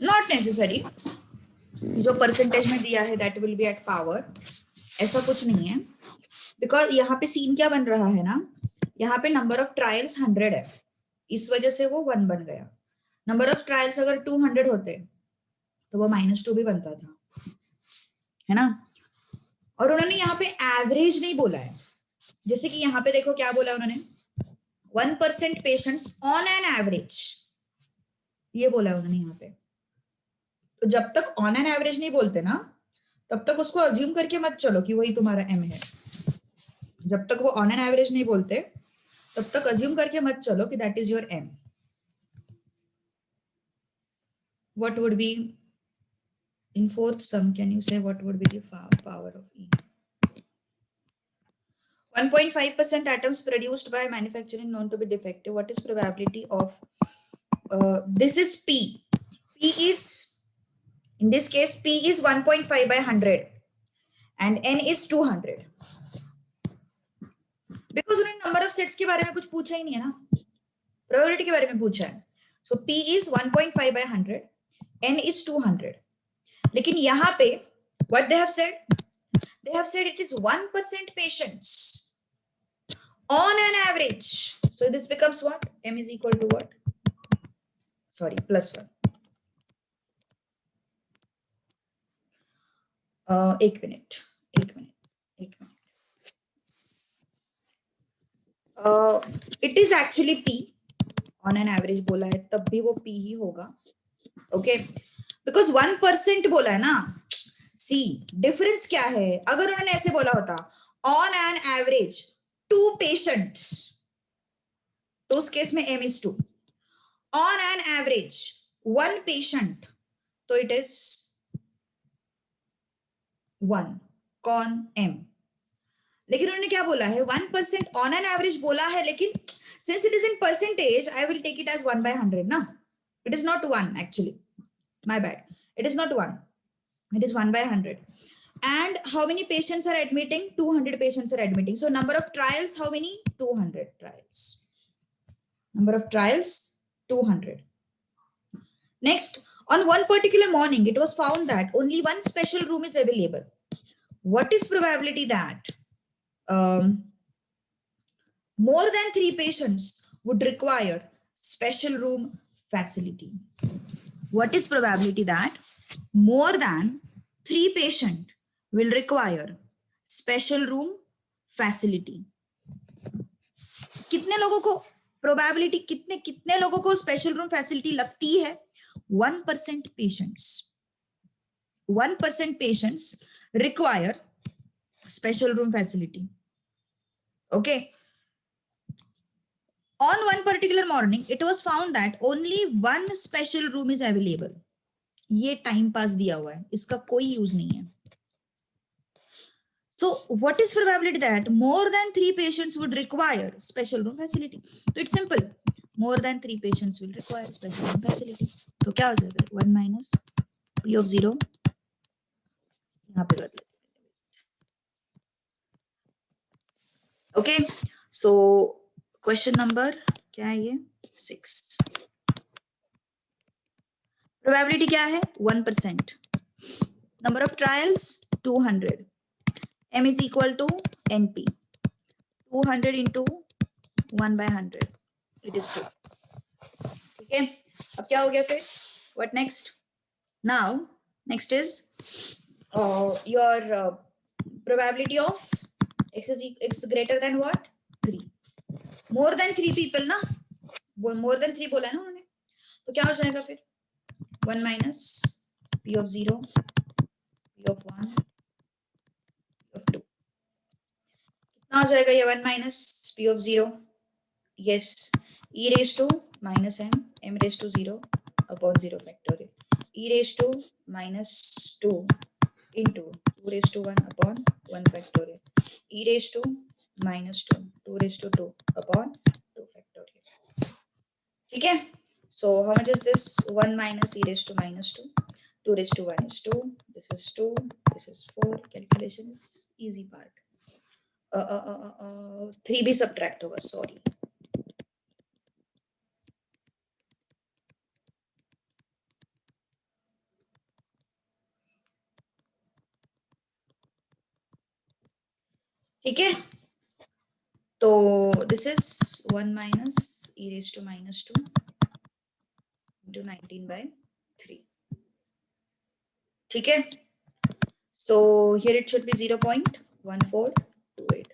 Not necessary. जो percentage में दिया है that will be at power, ऐसा कुछ नहीं है. बिकॉज यहाँ पे सीन क्या बन रहा है ना, यहाँ पे नंबर ऑफ ट्रायल्स 100 है, इस वजह से वो 1 बन गया. नंबर ऑफ ट्रायल्स अगर 200 होते तो वो -2 भी बनता था, है ना. और उन्होंने यहाँ पे एवरेज नहीं बोला है. जैसे कि यहाँ पे देखो क्या बोला उन्होंने, 1% पेशेंट्स ऑन एन एवरेज, ये बोला उन्होंने यहाँ पे. तो जब तक ऑन एन एवरेज नहीं बोलते ना, तब तक उसको अज्यूम करके मत चलो कि वही तुम्हारा एम है. जब तक वो ऑन एन एवरेज नहीं बोलते तब तक अज्यूम करके मत चलो कि that is your m. What would be in fourth sum? Can you say what would be the power of E? 1.5% atoms produced by manufacturing known to be defective. What is probability of this is P. P is, in this case, P is 1.5 by 100 and N is 200. Because उन्होंने number of sets के बारे में कुछ पूछा ही नहीं है ना, probability के बारे में पूछा है. So P is 1.5 by 100, N is 200. लेकिन यहाँ पे what they have said? They have said it is 1% patients on an average. So this becomes what? M is equal to what? Sorry, plus 1. एक minute. It is actually P. On an average बोला है तब भी वो P ही होगा. Okay, because 1% बोला है ना. See, difference क्या है? अगर उन्होंने ऐसे बोला होता on an average 2 patients, तो उस केस में M is 2. On an average 1 patient, तो it is 1 con M. लेकिन उन्होंने क्या बोला है? 1% on an average बोला है, लेकिन since it is in percentage, I will take it as 1 by 100 ना. It is not 1 actually. My bad. It is not 1. It is 1 by 100. And how many patients are admitting? 200 patients are admitting. So number of trials, how many? 200 trials. Number of trials, 200. Next, on one particular morning, it was found that only one special room is available. What is probability that more than 3 patients would require special room facility? What is probability that more than 3 patients will require special room facility? कितने लोगों को probability, कितने लोगों को special room facility लगती है? 1% patients. 1% patients require special room facility. Okay. On one particular morning, it was found that only one special room is available. ये time pass दिया हुआ है, इसका कोई यूज नहीं है. So what is probability that more than 3 patients would require special room facility? So it's simple. More than 3 patients will require special room facility. तो क्या हो जाएगा? 1 minus P of 0. यहाँ पे कर लेते हैं. Okay. So question number क्या है ये? 6. Probability क्या है? 1%. Number of trials 200. M is equal to NP. 200 into 1 by 100. It is 2. Okay. अब क्या हो गया फिर? What next? Now, next is your probability of x greater than what? 3. More than 3 people ना? More than 3 बोला ना उन्होंने? तो क्या हो जाएगा फिर? 1 minus P of 0, P of 1, P of 2. कितना हो जाएगा ये 1 minus P of 0? Yes, e raised to minus m raised to 0 upon 0 factorial. E raised to minus 2 into 2 raised to 1 upon 1 factorial. E raised to minus 2, 2 raised to 2 upon 2 factorial. Okay, so how much is this? 1 minus e raised to minus 2. 2 raised to 1 is 2. This is 2. This is 4. Calculation is easy part. 3 भी subtract होगा, sorry. ठीक है, तो this is 1 minus e raised to minus 2 into 19 by 3. ठीक है, so here it should be 0.1428.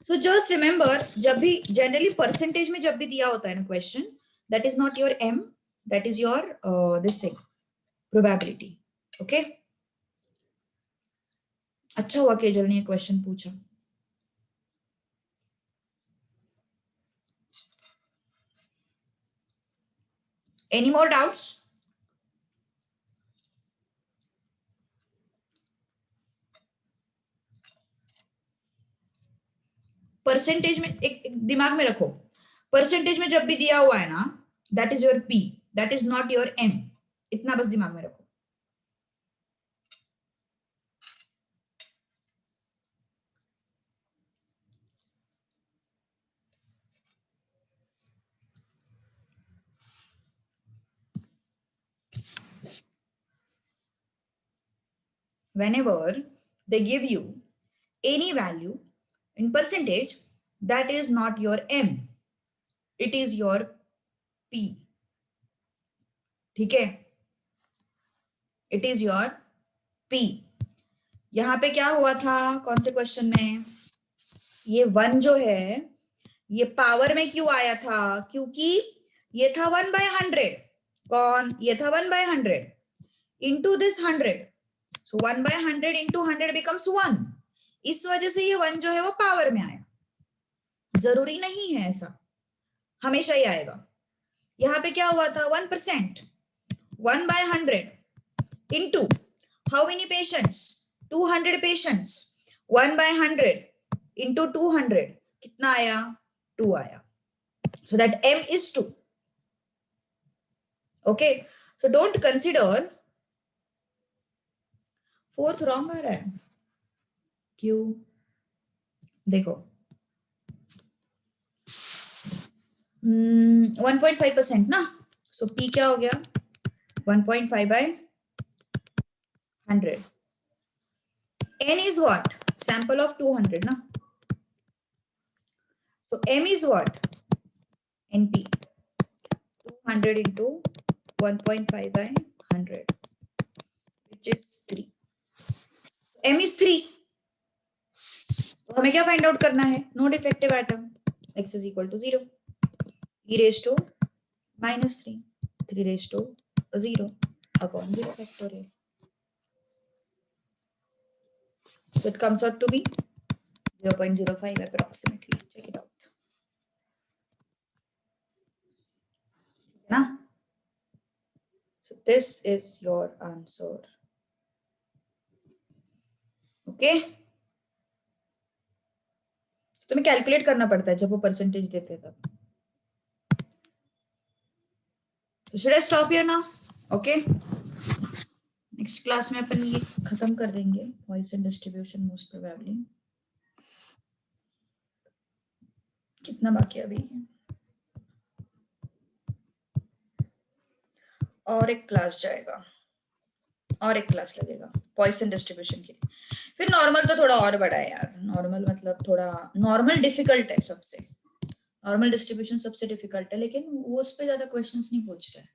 so just remember, जब भी generally percentage में जब भी दिया होता है ना question, that is not your m, that is your this thing, probability. okay, अच्छा हुआ केजल ने ये question पूछा. Any more doubts? परसेंटेज में एक दिमाग में रखो, परसेंटेज में जब भी दिया हुआ है ना, that is your P, that is not your M. इतना बस दिमाग में रखो. Whenever they give you any value in percentage, that is not your M, it is your P. ठीक है, it is your P. यहां पे क्या हुआ था कौन से क्वेश्चन में, ये 1 जो है ये पावर में क्यों आया था, क्योंकि ये था 1/100. कौन, ये था 1/100 into this 100. So 1/100 into 100 becomes 1. इस वजह से ये 1 जो है वो पावर में आया. जरूरी नहीं है ऐसा, हमेशा ही आएगा. यहां पे क्या हुआ था 1%, 1/100 into how many patients, 200 patients. 1/100 into 200 कितना आया, 2 आया. So that M is 2. Okay, so don't consider. Fourth wrong आ रहा है क्यों, देखो 1.5% ना, सो P क्या हो गया 1.5/100. N is what, sample of 200 na, so M is what, NP, 200 into 1.5/100 which is 3. M is 3. तो हमें क्या फाइंड आउट करना है, no defective atom, x is equal to 0, e raised to -3, 3 raised to 0 upon 0 factorial. So it comes out to be 0.05 approximately. Check it out. Na? So this is your answer. Okay? तुम्हें calculate करना पड़ता है जब वो percentage देते हैं तब. So should I stop here now? Okay? Next class में अपन ये खत्म कर देंगे, पॉइसन डिस्ट्रीब्यूशन मोस्ट प्रोबेबली. कितना बाकी अभी, और एक क्लास जाएगा, और एक क्लास लगेगा पॉइसन डिस्ट्रीब्यूशन के लिए. फिर नॉर्मल तो थोड़ा और बड़ा है यार, नॉर्मल मतलब थोड़ा नॉर्मल डिफिकल्ट है सबसे, नॉर्मल डिस्ट्रीब्यूशन सबसे डिफिकल्ट है, लेकिन वो उस पे ज्यादा क्वेश्चंस नहीं पूछते हैं,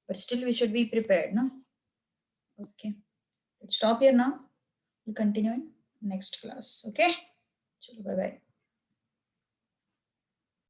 but still we should be prepared ना. Okay, stop here now, we'll continue in next class. Okay, चलो बाय बाय.